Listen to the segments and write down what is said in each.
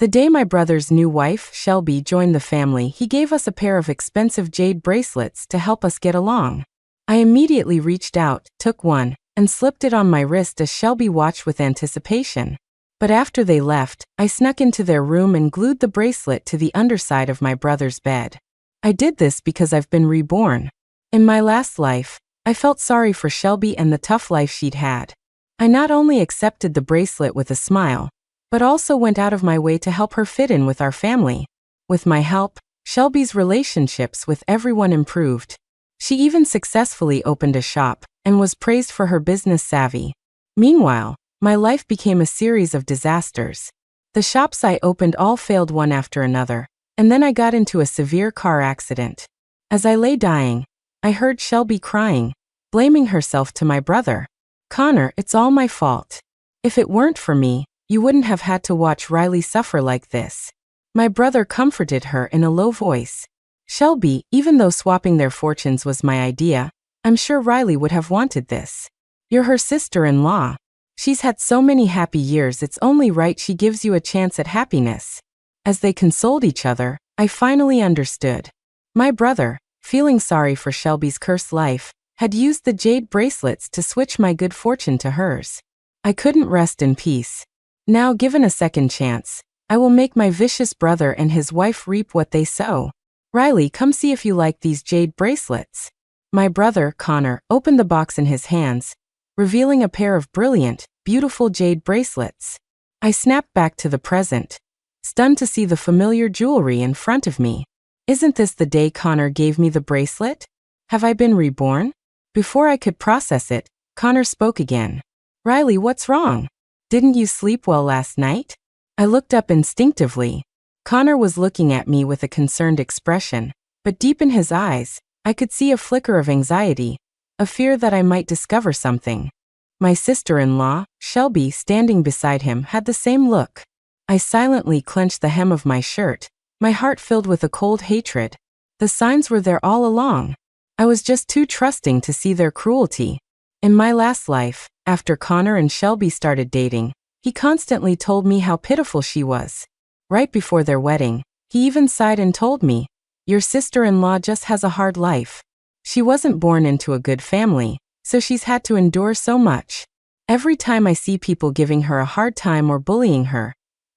The day my brother's new wife, Shelby, joined the family, he gave us a pair of expensive jade bracelets to help us get along. I immediately reached out, took one, and slipped it on my wrist as Shelby watched with anticipation. But after they left, I snuck into their room and glued the bracelet to the underside of my brother's bed. I did this because I've been reborn. In my last life, I felt sorry for Shelby and the tough life she'd had. I not only accepted the bracelet with a smile, but also went out of my way to help her fit in with our family. With my help, Shelby's relationships with everyone improved. She even successfully opened a shop and was praised for her business savvy. Meanwhile, my life became a series of disasters. The shops I opened all failed one after another, and then I got into a severe car accident. As I lay dying, I heard Shelby crying, blaming herself to my brother. "Connor, it's all my fault. If it weren't for me, you wouldn't have had to watch Riley suffer like this." My brother comforted her in a low voice. "Shelby, even though swapping their fortunes was my idea, I'm sure Riley would have wanted this. You're her sister-in-law. She's had so many happy years, it's only right she gives you a chance at happiness." As they consoled each other, I finally understood. My brother, feeling sorry for Shelby's cursed life, had used the jade bracelets to switch my good fortune to hers. I couldn't rest in peace. Now, given a second chance, I will make my vicious brother and his wife reap what they sow. "Riley, come see if you like these jade bracelets." My brother, Connor, opened the box in his hands, revealing a pair of brilliant, beautiful jade bracelets. I snapped back to the present, stunned to see the familiar jewelry in front of me. Isn't this the day Connor gave me the bracelet? Have I been reborn? Before I could process it, Connor spoke again. "Riley, what's wrong? Didn't you sleep well last night?" I looked up instinctively. Connor was looking at me with a concerned expression, but deep in his eyes, I could see a flicker of anxiety, a fear that I might discover something. My sister-in-law, Shelby, standing beside him, had the same look. I silently clenched the hem of my shirt, my heart filled with a cold hatred. The signs were there all along. I was just too trusting to see their cruelty. In my last life, after Connor and Shelby started dating, he constantly told me how pitiful she was. Right before their wedding, he even sighed and told me, "Your sister-in-law just has a hard life. She wasn't born into a good family, so she's had to endure so much." Every time I see people giving her a hard time or bullying her,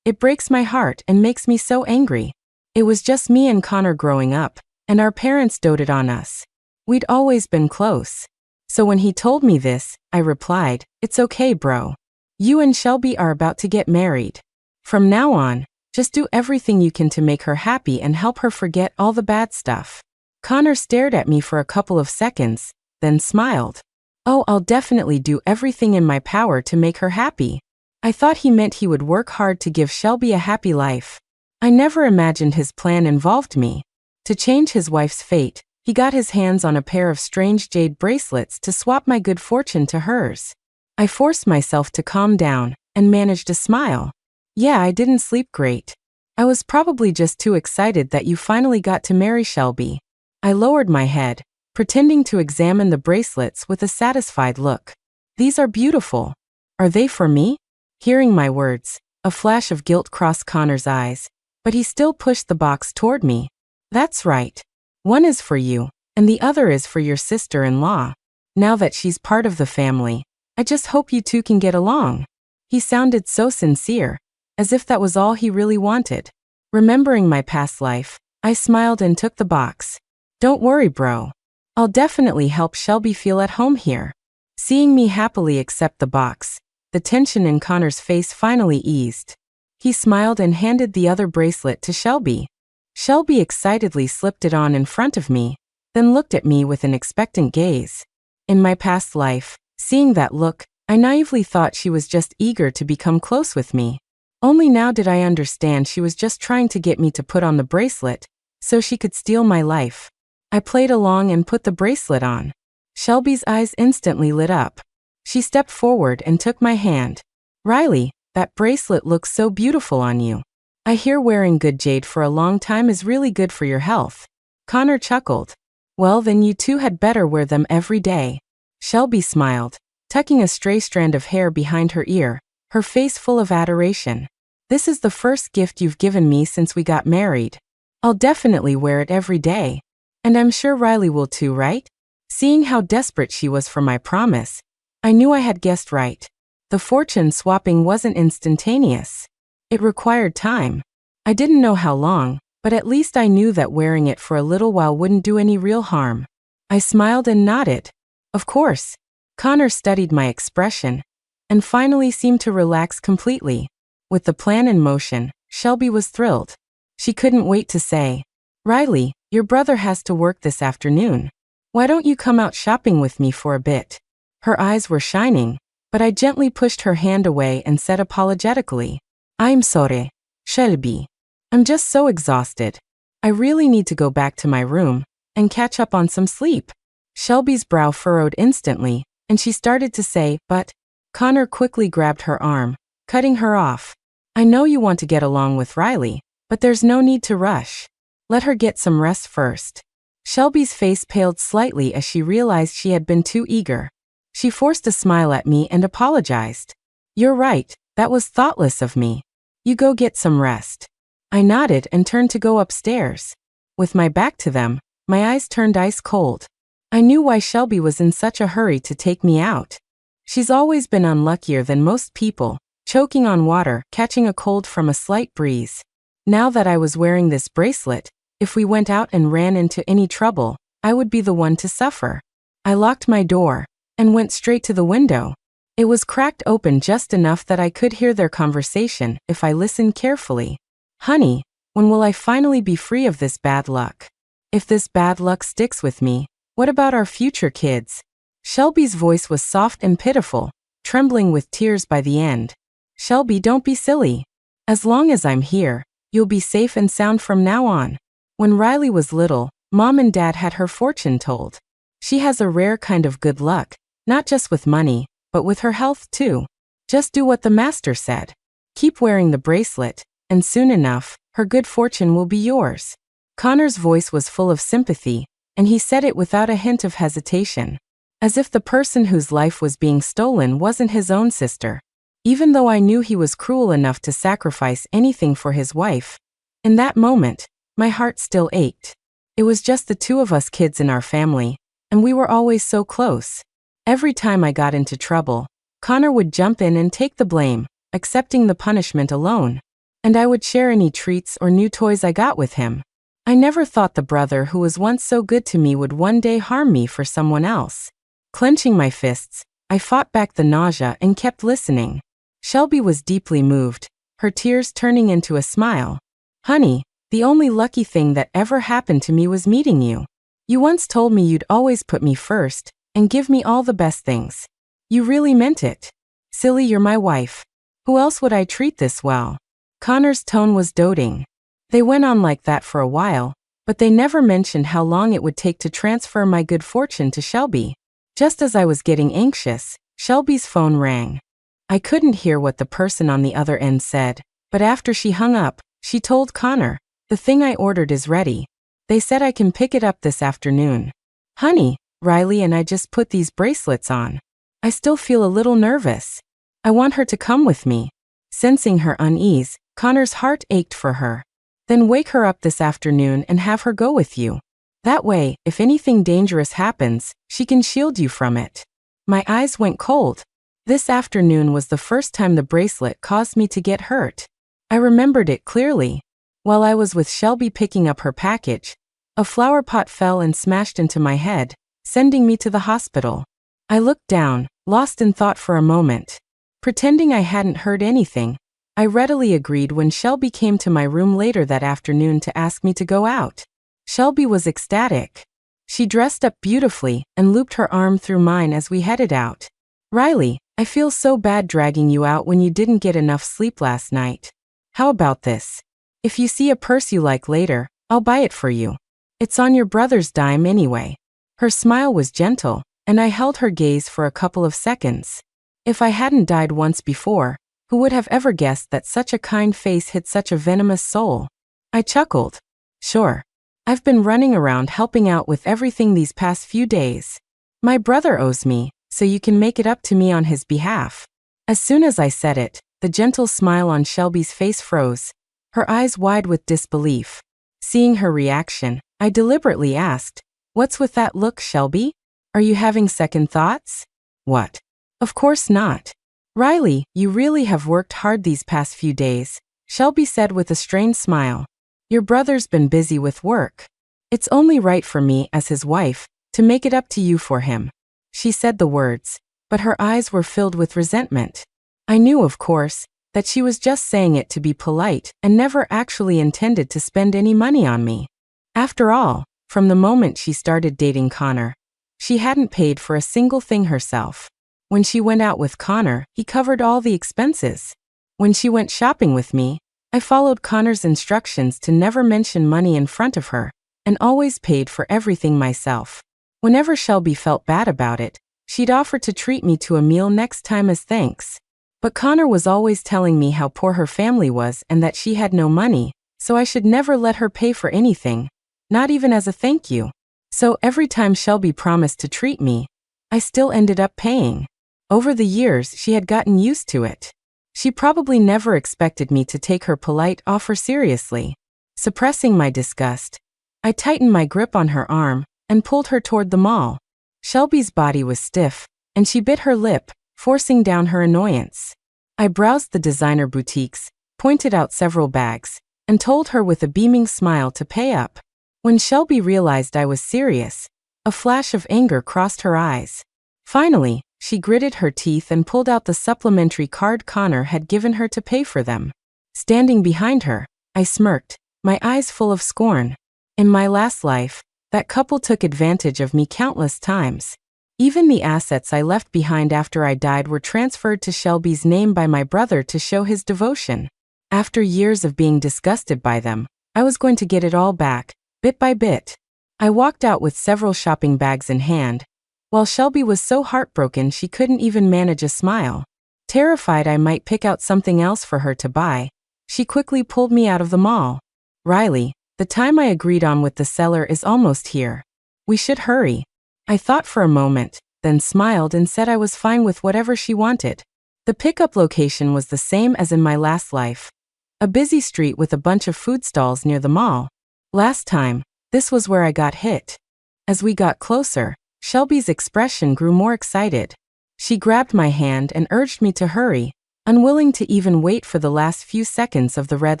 it breaks my heart and makes me so angry. It was just me and Connor growing up, and our parents doted on us. We'd always been close. So when he told me this, I replied, "It's okay, bro. You and Shelby are about to get married. From now on, just do everything you can to make her happy and help her forget all the bad stuff." Connor stared at me for a couple of seconds, then smiled. "Oh, I'll definitely do everything in my power to make her happy." I thought he meant he would work hard to give Shelby a happy life. I never imagined his plan involved me. To change his wife's fate, he got his hands on a pair of strange jade bracelets to swap my good fortune to hers. I forced myself to calm down and managed a smile. "Yeah, I didn't sleep great. I was probably just too excited that you finally got to marry Shelby." I lowered my head, pretending to examine the bracelets with a satisfied look. "These are beautiful. Are they for me?" Hearing my words, a flash of guilt crossed Connor's eyes, but he still pushed the box toward me. "That's right. One is for you, and the other is for your sister-in-law. Now that she's part of the family, I just hope you two can get along." He sounded so sincere, as if that was all he really wanted. Remembering my past life, I smiled and took the box. "Don't worry, bro. I'll definitely help Shelby feel at home here." Seeing me happily accept the box, the tension in Connor's face finally eased. He smiled and handed the other bracelet to Shelby. Shelby excitedly slipped it on in front of me, then looked at me with an expectant gaze. In my past life, seeing that look, I naively thought she was just eager to become close with me. Only now did I understand she was just trying to get me to put on the bracelet, so she could steal my life. I played along and put the bracelet on. Shelby's eyes instantly lit up. She stepped forward and took my hand. "Riley, that bracelet looks so beautiful on you. I hear wearing good jade for a long time is really good for your health." Connor chuckled. "Well, then you two had better wear them every day." Shelby smiled, tucking a stray strand of hair behind her ear, her face full of adoration. This is the first gift you've given me since we got married. I'll definitely wear it every day. And I'm sure Riley will too, right? Seeing how desperate she was for my promise, I knew I had guessed right. The fortune swapping wasn't instantaneous. It required time. I didn't know how long, but at least I knew that wearing it for a little while wouldn't do any real harm. I smiled and nodded. Of course. Connor studied my expression and finally seemed to relax completely. With the plan in motion, Shelby was thrilled. She couldn't wait to say, "Riley, your brother has to work this afternoon. Why don't you come out shopping with me for a bit?" Her eyes were shining, but I gently pushed her hand away and said apologetically, "I'm sorry, Shelby. I'm just so exhausted. I really need to go back to my room and catch up on some sleep." Shelby's brow furrowed instantly, and she started to say, "But..." Connor quickly grabbed her arm, cutting her off. "I know you want to get along with Riley, but there's no need to rush. Let her get some rest first." Shelby's face paled slightly as she realized she had been too eager. She forced a smile at me and apologized. "You're right, that was thoughtless of me. You go get some rest." I nodded and turned to go upstairs. With my back to them, my eyes turned ice cold. I knew why Shelby was in such a hurry to take me out. She's always been unluckier than most people, choking on water, catching a cold from a slight breeze. Now that I was wearing this bracelet, if we went out and ran into any trouble, I would be the one to suffer. I locked my door and went straight to the window. It was cracked open just enough that I could hear their conversation if I listened carefully. "Honey, when will I finally be free of this bad luck? If this bad luck sticks with me, what about our future kids?" Shelby's voice was soft and pitiful, trembling with tears by the end. "Shelby, don't be silly. As long as I'm here, you'll be safe and sound from now on. When Riley was little, Mom and Dad had her fortune told. She has a rare kind of good luck, not just with money, but with her health too. Just do what the master said. Keep wearing the bracelet, and soon enough, her good fortune will be yours." Connor's voice was full of sympathy, and he said it without a hint of hesitation, as if the person whose life was being stolen wasn't his own sister. Even though I knew he was cruel enough to sacrifice anything for his wife, in that moment, my heart still ached. It was just the two of us kids in our family, and we were always so close. Every time I got into trouble, Connor would jump in and take the blame, accepting the punishment alone. And I would share any treats or new toys I got with him. I never thought the brother who was once so good to me would one day harm me for someone else. Clenching my fists, I fought back the nausea and kept listening. Shelby was deeply moved, her tears turning into a smile. "Honey, the only lucky thing that ever happened to me was meeting you. You once told me you'd always put me first and give me all the best things. You really meant it. Silly, you're my wife. Who else would I treat this well?" Connor's tone was doting. They went on like that for a while, but they never mentioned how long it would take to transfer my good fortune to Shelby. Just as I was getting anxious, Shelby's phone rang. I couldn't hear what the person on the other end said, but after she hung up, she told Connor, "The thing I ordered is ready. They said I can pick it up this afternoon." "Honey, Riley and I just put these bracelets on. I still feel a little nervous. I want her to come with me." Sensing her unease, Connor's heart ached for her. "Then wake her up this afternoon and have her go with you. That way, if anything dangerous happens, she can shield you from it." My eyes went cold. This afternoon was the first time the bracelet caused me to get hurt. I remembered it clearly. While I was with Shelby picking up her package, a flower pot fell and smashed into my head, sending me to the hospital. I looked down, lost in thought for a moment. Pretending I hadn't heard anything, I readily agreed when Shelby came to my room later that afternoon to ask me to go out. Shelby was ecstatic. She dressed up beautifully and looped her arm through mine as we headed out. "Riley, I feel so bad dragging you out when you didn't get enough sleep last night. How about this? If you see a purse you like later, I'll buy it for you. It's on your brother's dime anyway." Her smile was gentle, and I held her gaze for a couple of seconds. If I hadn't died once before, who would have ever guessed that such a kind face hid such a venomous soul? I chuckled. "Sure. I've been running around helping out with everything these past few days. My brother owes me, so you can make it up to me on his behalf." As soon as I said it, The gentle smile on Shelby's face froze, her eyes wide with disbelief. Seeing her reaction, I deliberately asked, "What's with that look, Shelby? Are you having second thoughts?" "What? Of course not. Riley, you really have worked hard these past few days," Shelby said with a strained smile. "Your brother's been busy with work. It's only right for me, as his wife, to make it up to you for him." She said the words, but her eyes were filled with resentment. I knew, of course, that she was just saying it to be polite and never actually intended to spend any money on me. After all, from the moment she started dating Connor, she hadn't paid for a single thing herself. When she went out with Connor, he covered all the expenses. When she went shopping with me, I followed Connor's instructions to never mention money in front of her, and always paid for everything myself. Whenever Shelby felt bad about it, she'd offer to treat me to a meal next time as thanks. But Connor was always telling me how poor her family was and that she had no money, so I should never let her pay for anything, not even as a thank you. So every time Shelby promised to treat me, I still ended up paying. Over the years, she had gotten used to it. She probably never expected me to take her polite offer seriously. Suppressing my disgust, I tightened my grip on her arm and pulled her toward the mall. Shelby's body was stiff, and she bit her lip, forcing down her annoyance. I browsed the designer boutiques, pointed out several bags, and told her with a beaming smile to pay up. When Shelby realized I was serious, a flash of anger crossed her eyes. Finally, she gritted her teeth and pulled out the supplementary card Connor had given her to pay for them. Standing behind her, I smirked, my eyes full of scorn. In my last life, that couple took advantage of me countless times. Even the assets I left behind after I died were transferred to Shelby's name by my brother to show his devotion. After years of being disgusted by them, I was going to get it all back, bit by bit. I walked out with several shopping bags in hand, while Shelby was so heartbroken she couldn't even manage a smile. Terrified I might pick out something else for her to buy, she quickly pulled me out of the mall. "Riley, the time I agreed on with the seller is almost here. We should hurry." I thought for a moment, then smiled and said I was fine with whatever she wanted. The pickup location was the same as in my last life, a busy street with a bunch of food stalls near the mall. Last time, this was where I got hit. As we got closer, Shelby's expression grew more excited. She grabbed my hand and urged me to hurry, unwilling to even wait for the last few seconds of the red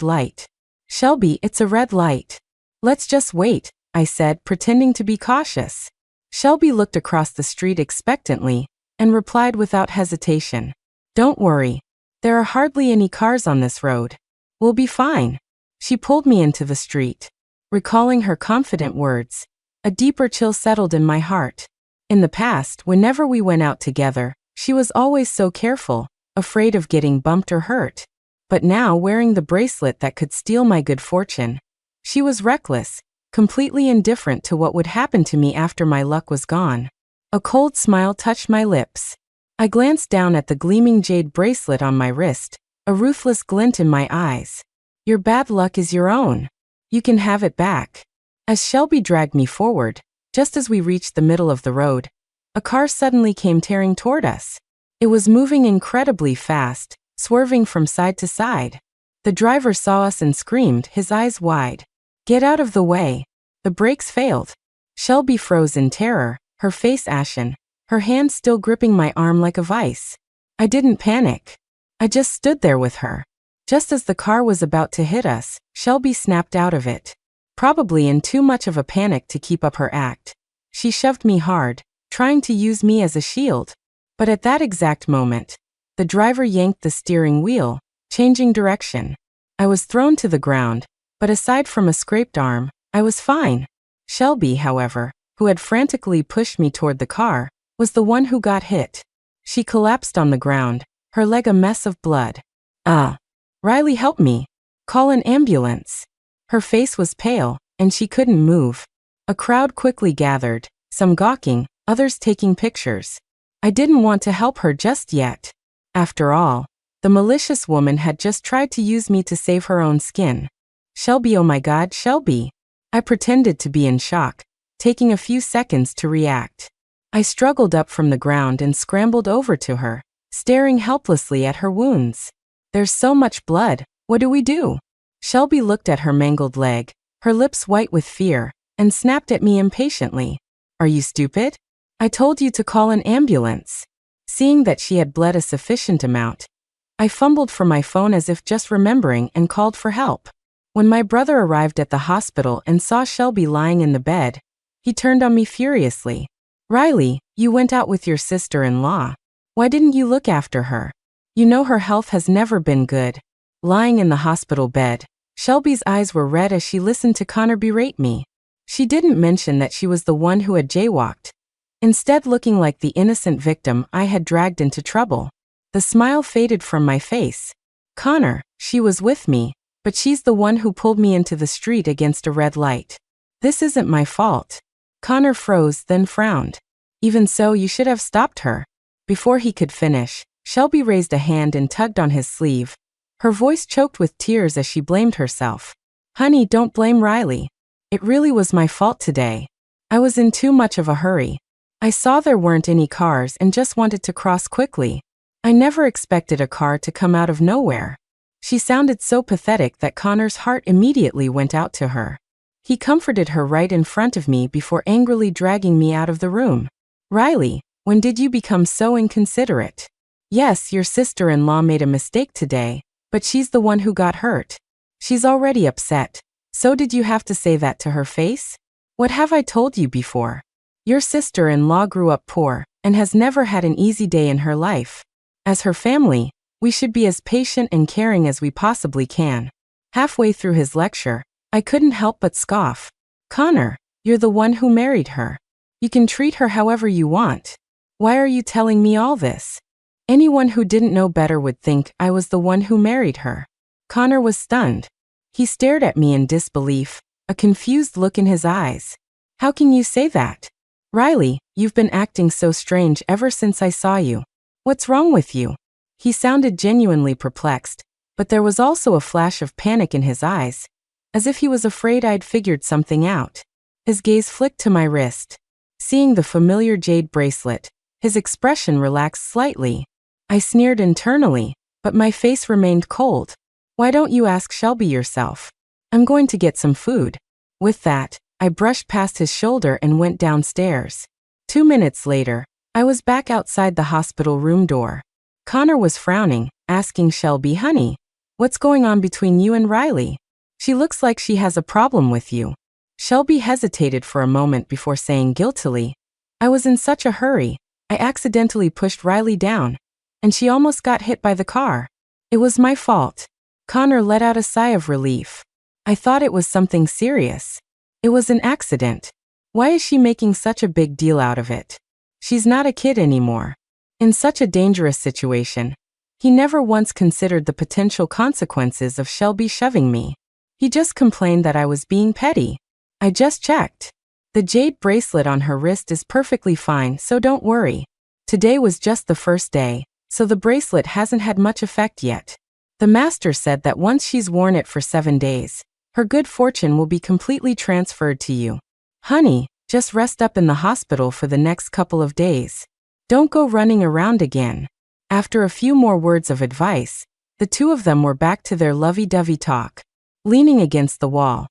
light. "Shelby, it's a red light. Let's just wait," I said, pretending to be cautious. Shelby looked across the street expectantly and replied without hesitation, "Don't worry. There are hardly any cars on this road. We'll be fine." She pulled me into the street. Recalling her confident words, a deeper chill settled in my heart. In the past, whenever we went out together, she was always so careful, afraid of getting bumped or hurt. But now, wearing the bracelet that could steal my good fortune, she was reckless, completely indifferent to what would happen to me after my luck was gone. A cold smile touched my lips. I glanced down at the gleaming jade bracelet on my wrist, a ruthless glint in my eyes. "Your bad luck is your own. You can have it back." As Shelby dragged me forward, just as we reached the middle of the road, a car suddenly came tearing toward us. It was moving incredibly fast, swerving from side to side. The driver saw us and screamed, his eyes wide. "Get out of the way." The brakes failed. Shelby froze in terror, her face ashen, her hand still gripping my arm like a vice. I didn't panic. I just stood there with her. Just as the car was about to hit us, Shelby snapped out of it. Probably in too much of a panic to keep up her act, she shoved me hard, trying to use me as a shield. But at that exact moment, the driver yanked the steering wheel, changing direction. I was thrown to the ground, but aside from a scraped arm, I was fine. Shelby, however, who had frantically pushed me toward the car, was the one who got hit. She collapsed on the ground, her leg a mess of blood. Riley, help me. Call an ambulance." Her face was pale, and she couldn't move. A crowd quickly gathered, some gawking, others taking pictures. I didn't want to help her just yet. After all, the malicious woman had just tried to use me to save her own skin. "Shelby, oh my God, Shelby." I pretended to be in shock, taking a few seconds to react. I struggled up from the ground and scrambled over to her, staring helplessly at her wounds. There's so much blood. What do we do? Shelby looked at her mangled leg, her lips white with fear, and snapped at me impatiently. Are you stupid? I told you to call an ambulance. Seeing that she had bled a sufficient amount, I fumbled for my phone as if just remembering and called for help. When my brother arrived at the hospital and saw Shelby lying in the bed, he turned on me furiously. Riley, you went out with your sister-in-law. Why didn't you look after her? You know her health has never been good. Lying in the hospital bed, Shelby's eyes were red as she listened to Connor berate me. She didn't mention that she was the one who had jaywalked, instead looking like the innocent victim I had dragged into trouble. The smile faded from my face. Connor, she was with me, but she's the one who pulled me into the street against a red light. This isn't my fault. Connor froze, then frowned. Even so, you should have stopped her. Before he could finish, Shelby raised a hand and tugged on his sleeve. Her voice choked with tears as she blamed herself. Honey, don't blame Riley. It really was my fault today. I was in too much of a hurry. I saw there weren't any cars and just wanted to cross quickly. I never expected a car to come out of nowhere. She sounded so pathetic that Connor's heart immediately went out to her. He comforted her right in front of me before angrily dragging me out of the room. Riley, when did you become so inconsiderate? Yes, your sister-in-law made a mistake today, but she's the one who got hurt. She's already upset. So did you have to say that to her face? What have I told you before? Your sister-in-law grew up poor and has never had an easy day in her life. As her family, we should be as patient and caring as we possibly can. Halfway through his lecture, I couldn't help but scoff. Connor, you're the one who married her. You can treat her however you want. Why are you telling me all this? Anyone who didn't know better would think I was the one who married her. Connor was stunned. He stared at me in disbelief, a confused look in his eyes. How can you say that? Riley, you've been acting so strange ever since I saw you. What's wrong with you? He sounded genuinely perplexed, but there was also a flash of panic in his eyes, as if he was afraid I'd figured something out. His gaze flicked to my wrist. Seeing the familiar jade bracelet, his expression relaxed slightly. I sneered internally, but my face remained cold. Why don't you ask Shelby yourself? I'm going to get some food. With that, I brushed past his shoulder and went downstairs. 2 minutes later, I was back outside the hospital room door. Connor was frowning, asking Shelby, honey, what's going on between you and Riley? She looks like she has a problem with you. Shelby hesitated for a moment before saying guiltily, I was in such a hurry, I accidentally pushed Riley down, and she almost got hit by the car. It was my fault. Connor let out a sigh of relief. I thought it was something serious. It was an accident. Why is she making such a big deal out of it? She's not a kid anymore. In such a dangerous situation, he never once considered the potential consequences of Shelby shoving me. He just complained that I was being petty. I just checked. The jade bracelet on her wrist is perfectly fine, so don't worry. Today was just the first day, so the bracelet hasn't had much effect yet. The master said that once she's worn it for 7 days, her good fortune will be completely transferred to you. Honey, just rest up in the hospital for the next couple of days. Don't go running around again. After a few more words of advice, the two of them were back to their lovey-dovey talk. Leaning against the wall,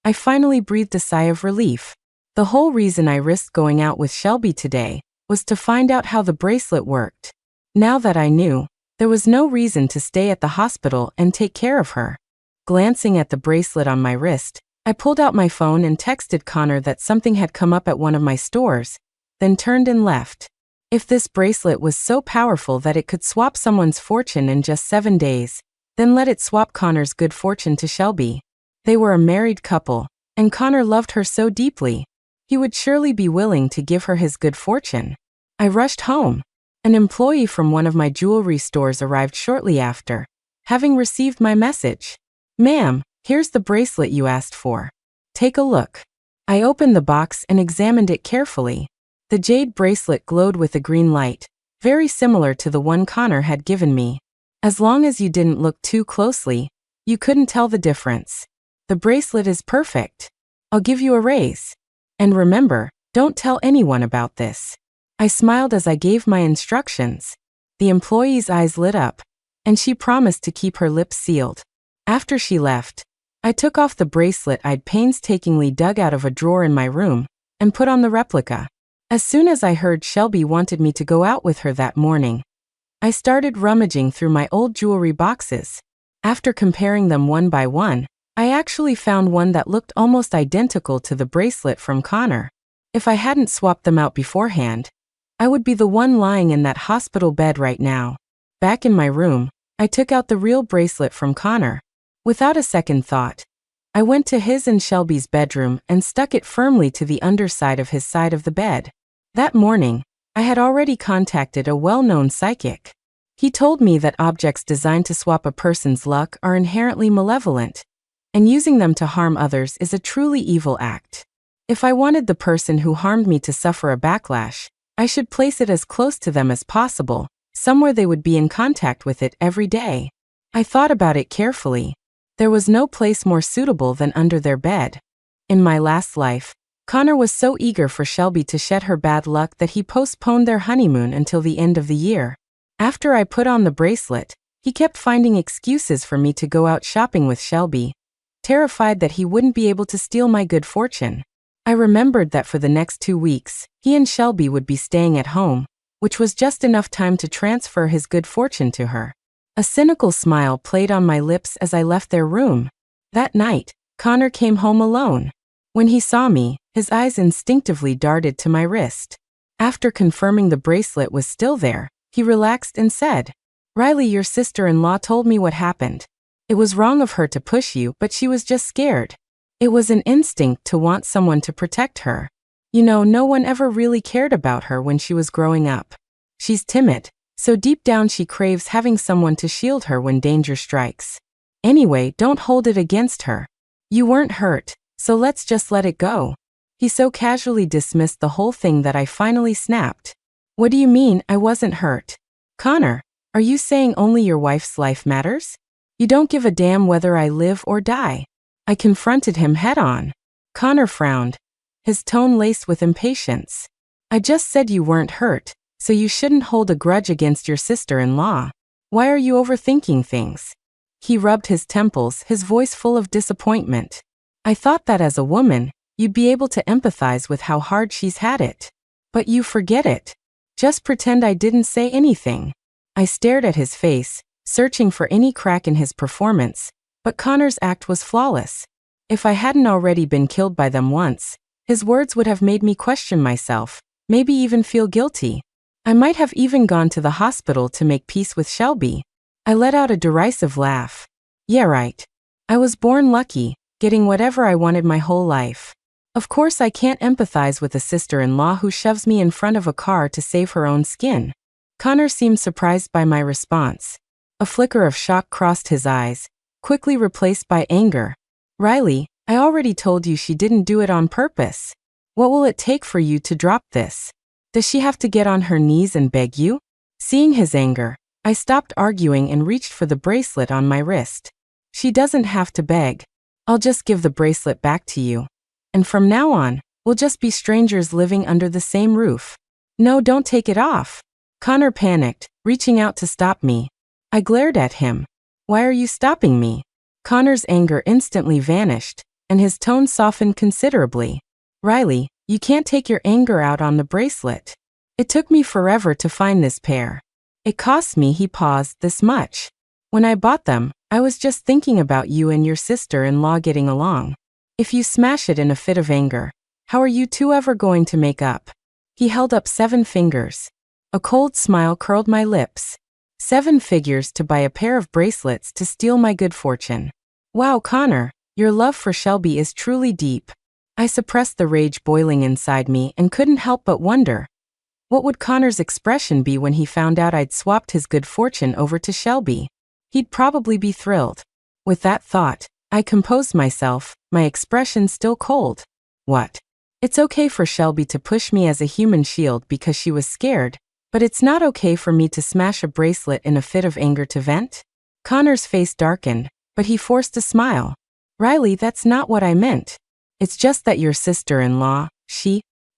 I finally breathed a sigh of relief. The whole reason I risked going out with Shelby today was to find out how the bracelet worked. Now that I knew, there was no reason to stay at the hospital and take care of her. Glancing at the bracelet on my wrist, I pulled out my phone and texted Connor that something had come up at one of my stores, then turned and left. If this bracelet was so powerful that it could swap someone's fortune in just 7 days, then let it swap Connor's good fortune to Shelby. They were a married couple, and Connor loved her so deeply. He would surely be willing to give her his good fortune. I rushed home. An employee from one of my jewelry stores arrived shortly after, having received my message. Ma'am, here's the bracelet you asked for. Take a look. I opened the box and examined it carefully. The jade bracelet glowed with a green light, very similar to the one Connor had given me. As long as you didn't look too closely, you couldn't tell the difference. The bracelet is perfect. I'll give you a raise. And remember, don't tell anyone about this. I smiled as I gave my instructions. The employee's eyes lit up. and she promised to keep her lips sealed. After she left, I took off the bracelet I'd painstakingly dug out of a drawer in my room and put on the replica. As soon as I heard Shelby wanted me to go out with her that morning, I started rummaging through my old jewelry boxes. After comparing them one by one, I actually found one that looked almost identical to the bracelet from Connor. If I hadn't swapped them out beforehand, I would be the one lying in that hospital bed right now. Back in my room, I took out the real bracelet from Connor. Without a second thought, I went to his and Shelby's bedroom and stuck it firmly to the underside of his side of the bed. That morning, I had already contacted a well-known psychic. He told me that objects designed to swap a person's luck are inherently malevolent, and using them to harm others is a truly evil act. If I wanted the person who harmed me to suffer a backlash, I should place it as close to them as possible, somewhere they would be in contact with it every day. I thought about it carefully. There was no place more suitable than under their bed. In my last life, Connor was so eager for Shelby to shed her bad luck that he postponed their honeymoon until the end of the year. After I put on the bracelet, he kept finding excuses for me to go out shopping with Shelby, terrified that he wouldn't be able to steal my good fortune. I remembered that for the next 2 weeks, he and Shelby would be staying at home, which was just enough time to transfer his good fortune to her. A cynical smile played on my lips as I left their room. That night, Connor came home alone. When he saw me, his eyes instinctively darted to my wrist. After confirming the bracelet was still there, he relaxed and said, "Riley, your sister-in-law told me what happened. It was wrong of her to push you, but she was just scared. It was an instinct to want someone to protect her. You know, no one ever really cared about her when she was growing up. She's timid, so deep down she craves having someone to shield her when danger strikes. Anyway, don't hold it against her. You weren't hurt, so let's just let it go." He so casually dismissed the whole thing that I finally snapped. "What do you mean I wasn't hurt? Connor, are you saying only your wife's life matters? You don't give a damn whether I live or die?" I confronted him head-on. Connor frowned, his tone laced with impatience. "I just said you weren't hurt, so you shouldn't hold a grudge against your sister-in-law. Why are you overthinking things?" He rubbed his temples, his voice full of disappointment. "I thought that as a woman, you'd be able to empathize with how hard she's had it. But you forget it. Just pretend I didn't say anything." I stared at his face, searching for any crack in his performance, but Connor's act was flawless. If I hadn't already been killed by them once, his words would have made me question myself, maybe even feel guilty. I might have even gone to the hospital to make peace with Shelby. I let out a derisive laugh. Yeah, right. I was born lucky, getting whatever I wanted my whole life. Of course I can't empathize with a sister-in-law who shoves me in front of a car to save her own skin. Connor seemed surprised by my response. A flicker of shock crossed his eyes, quickly replaced by anger. "Riley, I already told you she didn't do it on purpose. What will it take for you to drop this? Does she have to get on her knees and beg you?" Seeing his anger, I stopped arguing and reached for the bracelet on my wrist. "She doesn't have to beg. I'll just give the bracelet back to you. And from now on, we'll just be strangers living under the same roof." "No, don't take it off." Connor panicked, reaching out to stop me. I glared at him. "Why are you stopping me?" Connor's anger instantly vanished, and his tone softened considerably. "Riley, you can't take your anger out on the bracelet. It took me forever to find this pair. It cost me," he paused, "this much. When I bought them, I was just thinking about you and your sister-in-law getting along. If you smash it in a fit of anger, how are you two ever going to make up?" He held up 7 fingers. A cold smile curled my lips. 7 figures to buy a pair of bracelets to steal my good fortune. Wow, Connor, your love for Shelby is truly deep. I suppressed the rage boiling inside me and couldn't help but wonder, what would Connor's expression be when he found out I'd swapped his good fortune over to Shelby? He'd probably be thrilled. With that thought, I composed myself, my expression still cold. "What? It's okay for Shelby to push me as a human shield because she was scared, but it's not okay for me to smash a bracelet in a fit of anger to vent?" Connor's face darkened, but he forced a smile. "Riley, that's not what I meant. It's just that your sister-in-law,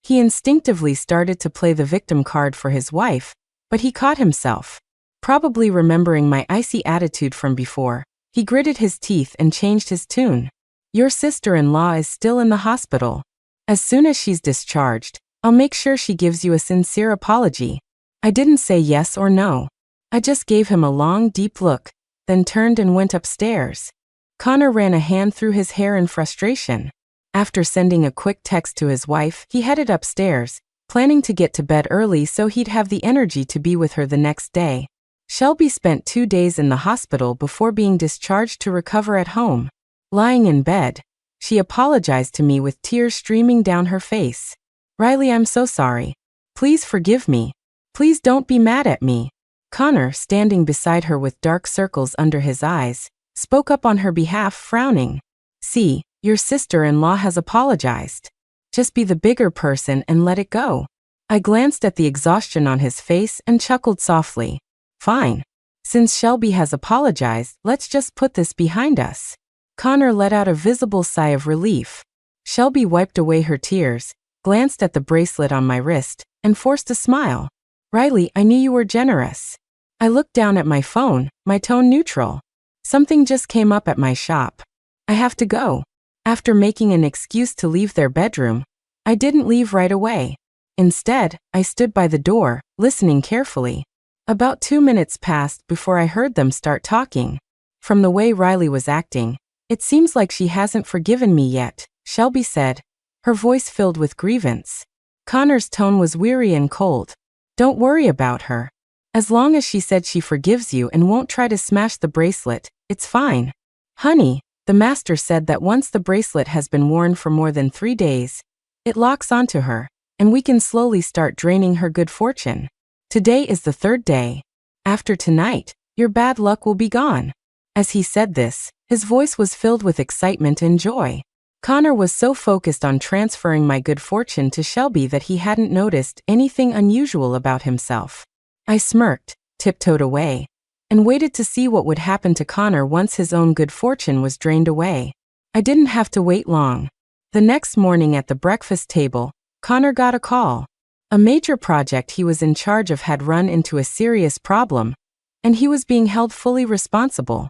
He instinctively started to play the victim card for his wife, but he caught himself. Probably remembering my icy attitude from before, he gritted his teeth and changed his tune. Your sister-in-law is still in the hospital. As soon as she's discharged, I'll make sure she gives you a sincere apology. I didn't say yes or no. I just gave him a long, deep look, then turned and went upstairs. Connor ran a hand through his hair in frustration. After sending a quick text to his wife, he headed upstairs, planning to get to bed early so he'd have the energy to be with her the next day. Shelby spent 2 days in the hospital before being discharged to recover at home. Lying in bed, she apologized to me with tears streaming down her face. Riley, I'm so sorry. Please forgive me. Please don't be mad at me. Connor, standing beside her with dark circles under his eyes, spoke up on her behalf, frowning. See, your sister-in-law has apologized. Just be the bigger person and let it go. I glanced at the exhaustion on his face and chuckled softly. Fine. Since Shelby has apologized, let's just put this behind us. Connor let out a visible sigh of relief. Shelby wiped away her tears, glanced at the bracelet on my wrist, and forced a smile. Riley, I knew you were generous. I looked down at my phone, my tone neutral. Something just came up at my shop. I have to go. After making an excuse to leave their bedroom, I didn't leave right away. Instead, I stood by the door, listening carefully. About 2 minutes passed before I heard them start talking. From the way Riley was acting, it seems like she hasn't forgiven me yet, Shelby said, her voice filled with grievance. Connor's tone was weary and cold. Don't worry about her. As long as she said she forgives you and won't try to smash the bracelet, it's fine. Honey, the master said that once the bracelet has been worn for more than 3 days, it locks onto her, and we can slowly start draining her good fortune. Today is the 3rd day. After tonight, your bad luck will be gone. As he said this, his voice was filled with excitement and joy. Connor was so focused on transferring my good fortune to Shelby that he hadn't noticed anything unusual about himself. I smirked, tiptoed away, and waited to see what would happen to Connor once his own good fortune was drained away. I didn't have to wait long. The next morning at the breakfast table, Connor got a call. A major project he was in charge of had run into a serious problem, and he was being held fully responsible.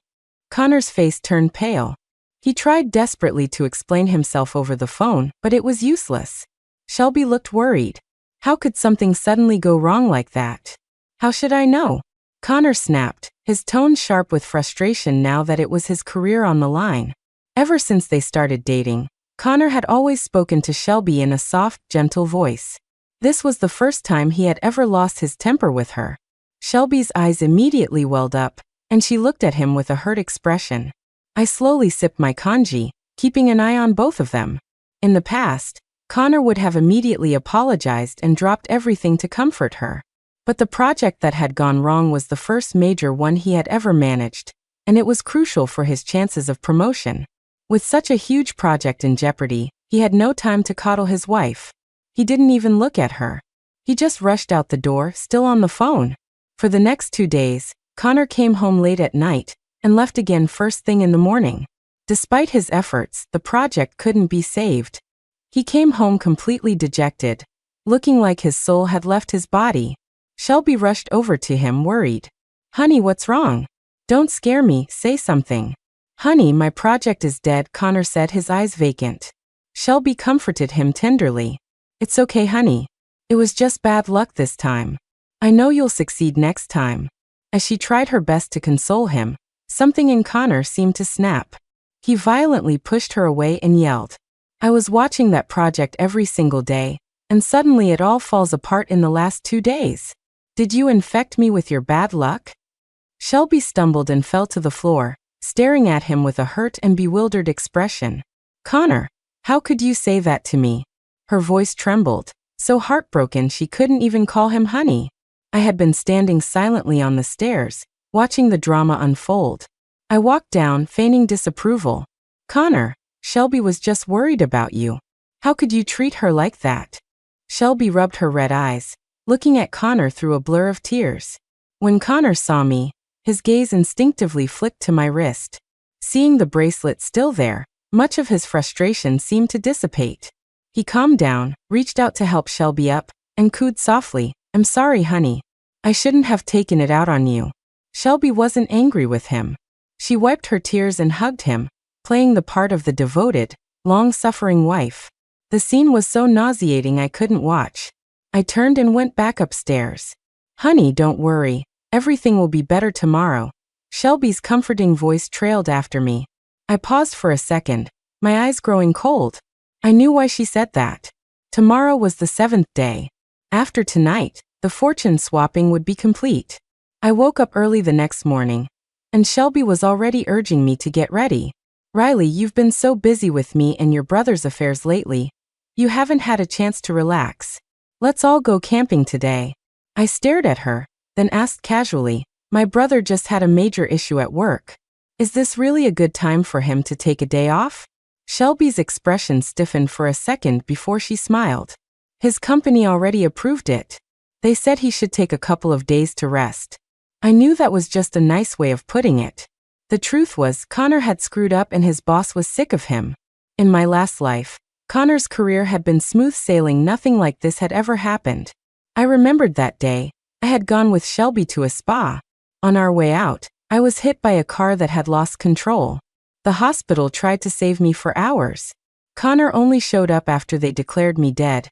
Connor's face turned pale. He tried desperately to explain himself over the phone, but it was useless. Shelby looked worried. How could something suddenly go wrong like that? How should I know? Connor snapped, his tone sharp with frustration now that it was his career on the line. Ever since they started dating, Connor had always spoken to Shelby in a soft, gentle voice. This was the first time he had ever lost his temper with her. Shelby's eyes immediately welled up, and she looked at him with a hurt expression. I slowly sipped my congee, keeping an eye on both of them. In the past, Connor would have immediately apologized and dropped everything to comfort her. But the project that had gone wrong was the first major one he had ever managed, and it was crucial for his chances of promotion. With such a huge project in jeopardy, he had no time to coddle his wife. He didn't even look at her. He just rushed out the door, still on the phone. For the next 2 days, Connor came home late at night and left again first thing in the morning. Despite his efforts, the project couldn't be saved. He came home completely dejected, looking like his soul had left his body. Shelby rushed over to him, worried. Honey, what's wrong? Don't scare me, say something. Honey, my project is dead, Connor said, his eyes vacant. Shelby comforted him tenderly. It's okay, honey. It was just bad luck this time. I know you'll succeed next time. As she tried her best to console him, something in Connor seemed to snap. He violently pushed her away and yelled. I was watching that project every single day, and suddenly it all falls apart in the last 2 days. Did you infect me with your bad luck? Shelby stumbled and fell to the floor, staring at him with a hurt and bewildered expression. Connor, how could you say that to me? Her voice trembled, so heartbroken she couldn't even call him honey. I had been standing silently on the stairs, watching the drama unfold. I walked down, feigning disapproval. Connor, Shelby was just worried about you. How could you treat her like that? Shelby rubbed her red eyes, looking at Connor through a blur of tears. When Connor saw me, his gaze instinctively flicked to my wrist. Seeing the bracelet still there, much of his frustration seemed to dissipate. He calmed down, reached out to help Shelby up, and cooed softly, I'm sorry, honey. I shouldn't have taken it out on you. Shelby wasn't angry with him. She wiped her tears and hugged him, playing the part of the devoted, long-suffering wife. The scene was so nauseating I couldn't watch. I turned and went back upstairs. "Honey, don't worry. Everything will be better tomorrow." Shelby's comforting voice trailed after me. I paused for a second, my eyes growing cold. I knew why she said that. Tomorrow was the 7th day. After tonight, the fortune swapping would be complete. I woke up early the next morning, and Shelby was already urging me to get ready. "Riley, you've been so busy with me and your brother's affairs lately. You haven't had a chance to relax. Let's all go camping today." I stared at her, then asked casually, "My brother just had a major issue at work. Is this really a good time for him to take a day off?" Shelby's expression stiffened for a second before she smiled. "His company already approved it. They said he should take a couple of days to rest." I knew that was just a nice way of putting it. The truth was, Connor had screwed up and his boss was sick of him. In my last life, Connor's career had been smooth sailing, nothing like this had ever happened. I remembered that day. I had gone with Shelby to a spa. On our way out, I was hit by a car that had lost control. The hospital tried to save me for hours. Connor only showed up after they declared me dead,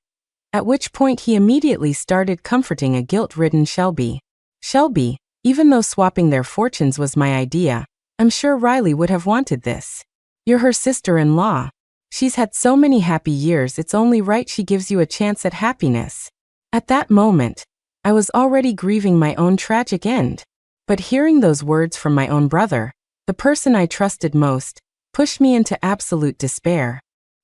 at which point he immediately started comforting a guilt-ridden Shelby. Shelby, even though swapping their fortunes was my idea, I'm sure Riley would have wanted this. You're her sister-in-law. She's had so many happy years, it's only right she gives you a chance at happiness. At that moment, I was already grieving my own tragic end. But hearing those words from my own brother, the person I trusted most, pushed me into absolute despair.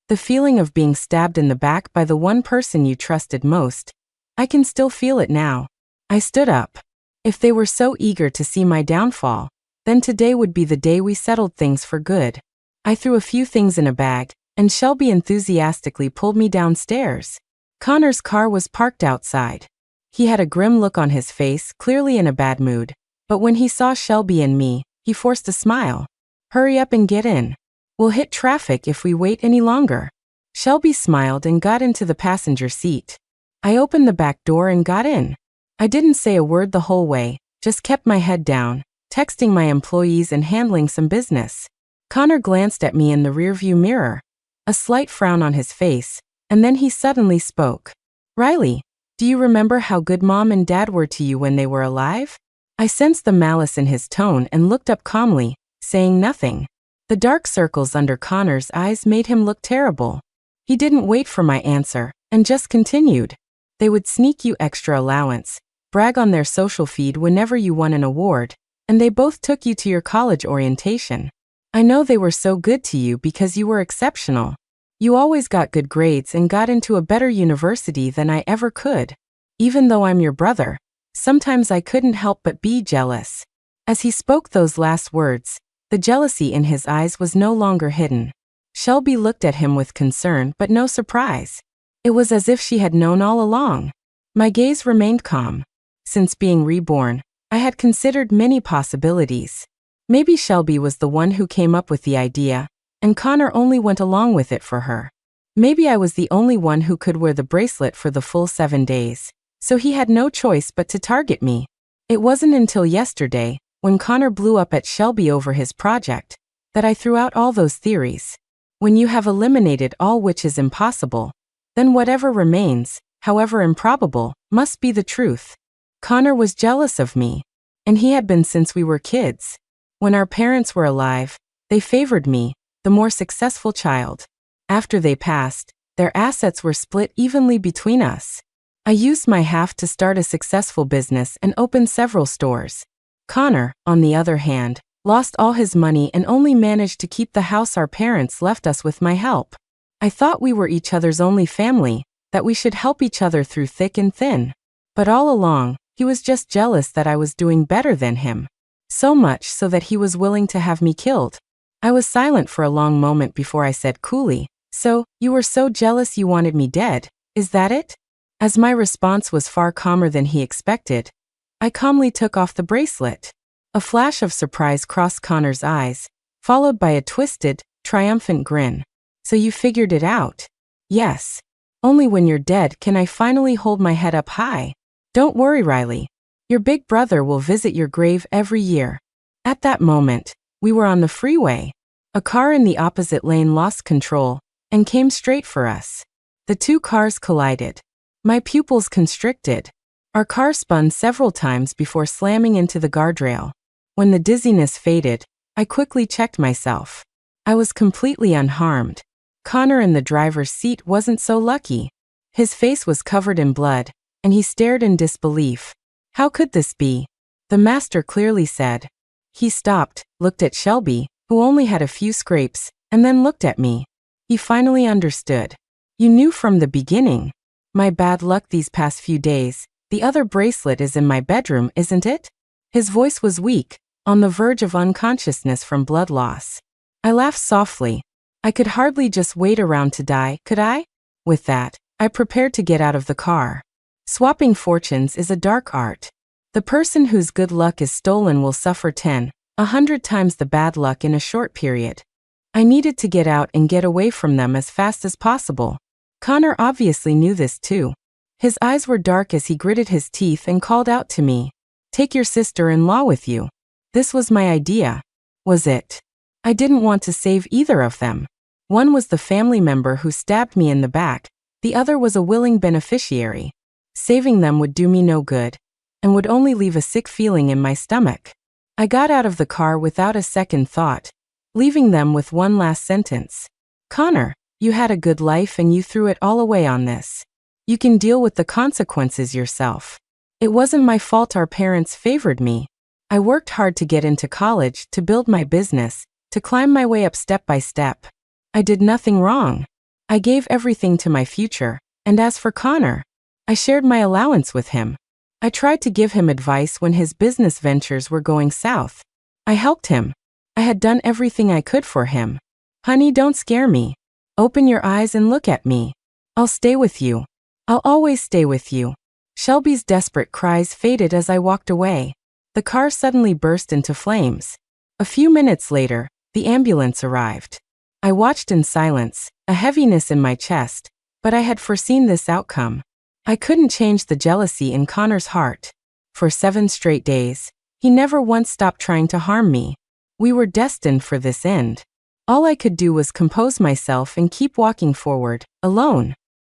The feeling of being stabbed in the back by the one person you trusted most, I can still feel it now. I stood up. If they were so eager to see my downfall, then today would be the day we settled things for good. I threw a few things in a bag, and Shelby enthusiastically pulled me downstairs. Connor's car was parked outside. He had a grim look on his face, clearly in a bad mood, but when he saw Shelby and me, he forced a smile. "Hurry up and get in. We'll hit traffic if we wait any longer." Shelby smiled and got into the passenger seat. I opened the back door and got in. I didn't say a word the whole way, just kept my head down, texting my employees and handling some business. Connor glanced at me in the rearview mirror, a slight frown on his face, and then he suddenly spoke. "Riley, do you remember how good Mom and Dad were to you when they were alive?" I sensed the malice in his tone and looked up calmly, saying nothing. The dark circles under Connor's eyes made him look terrible. He didn't wait for my answer, and just continued. "They would sneak you extra allowance, brag on their social feed whenever you won an award, and they both took you to your college orientation. I know they were so good to you because you were exceptional. You always got good grades and got into a better university than I ever could. Even though I'm your brother, sometimes I couldn't help but be jealous." As he spoke those last words, the jealousy in his eyes was no longer hidden. Shelby looked at him with concern but no surprise. It was as if she had known all along. My gaze remained calm. Since being reborn, I had considered many possibilities. Maybe Shelby was the one who came up with the idea, and Connor only went along with it for her. Maybe I was the only one who could wear the bracelet for the full 7 days, so he had no choice but to target me. It wasn't until yesterday, when Connor blew up at Shelby over his project, that I threw out all those theories. When you have eliminated all which is impossible, then whatever remains, however improbable, must be the truth. Connor was jealous of me, and he had been since we were kids. When our parents were alive, they favored me, the more successful child. After they passed, their assets were split evenly between us. I used my half to start a successful business and open several stores. Connor, on the other hand, lost all his money and only managed to keep the house our parents left us with my help. I thought we were each other's only family, that we should help each other through thick and thin. But all along, he was just jealous that I was doing better than him. So much so that he was willing to have me killed. I was silent for a long moment before I said coolly, "So, you were so jealous you wanted me dead, is that it?" As my response was far calmer than he expected, I calmly took off the bracelet. A flash of surprise crossed Connor's eyes, followed by a twisted, triumphant grin. "So you figured it out?" "Yes. Only when you're dead can I finally hold my head up high. Don't worry, Riley. Your big brother will visit your grave every year. At that moment, we were on the freeway. A car in the opposite lane lost control and came straight for us. The two cars collided. My pupils constricted. Our car spun several times before slamming into the guardrail. When the dizziness faded, I quickly checked myself. I was completely unharmed. Connor in the driver's seat wasn't so lucky. His face was covered in blood, and he stared in disbelief. How could this be? The master clearly said. He stopped, looked at Shelby, who only had a few scrapes, and then looked at me. He finally understood. You knew from the beginning. My bad luck these past few days. The other bracelet is in my bedroom, isn't it? His voice was weak, on the verge of unconsciousness from blood loss. I laughed softly. I could hardly just wait around to die, could I? With that, I prepared to get out of the car. Swapping fortunes is a dark art. The person whose good luck is stolen will suffer 100 times the bad luck in a short period. I needed to get out and get away from them as fast as possible. Connor obviously knew this too. His eyes were dark as he gritted his teeth and called out to me. Take your sister-in-law with you. This was my idea. Was it? I didn't want to save either of them. One was the family member who stabbed me in the back. The other was a willing beneficiary. Saving them would do me no good, and would only leave a sick feeling in my stomach. I got out of the car without a second thought, leaving them with one last sentence. Connor, you had a good life and you threw it all away on this. You can deal with the consequences yourself. It wasn't my fault our parents favored me. I worked hard to get into college, to build my business, to climb my way up step by step. I did nothing wrong. I gave everything to my future, and as for Connor, I shared my allowance with him. I tried to give him advice when his business ventures were going south. I helped him. I had done everything I could for him. Honey, don't scare me. Open your eyes and look at me. I'll stay with you. I'll always stay with you. Shelby's desperate cries faded as I walked away. The car suddenly burst into flames. A few minutes later, the ambulance arrived. I watched in silence, a heaviness in my chest, but I had foreseen this outcome. I couldn't change the jealousy in Connor's heart. For 7 straight days, he never once stopped trying to harm me. We were destined for this end. All I could do was compose myself and keep walking forward, alone.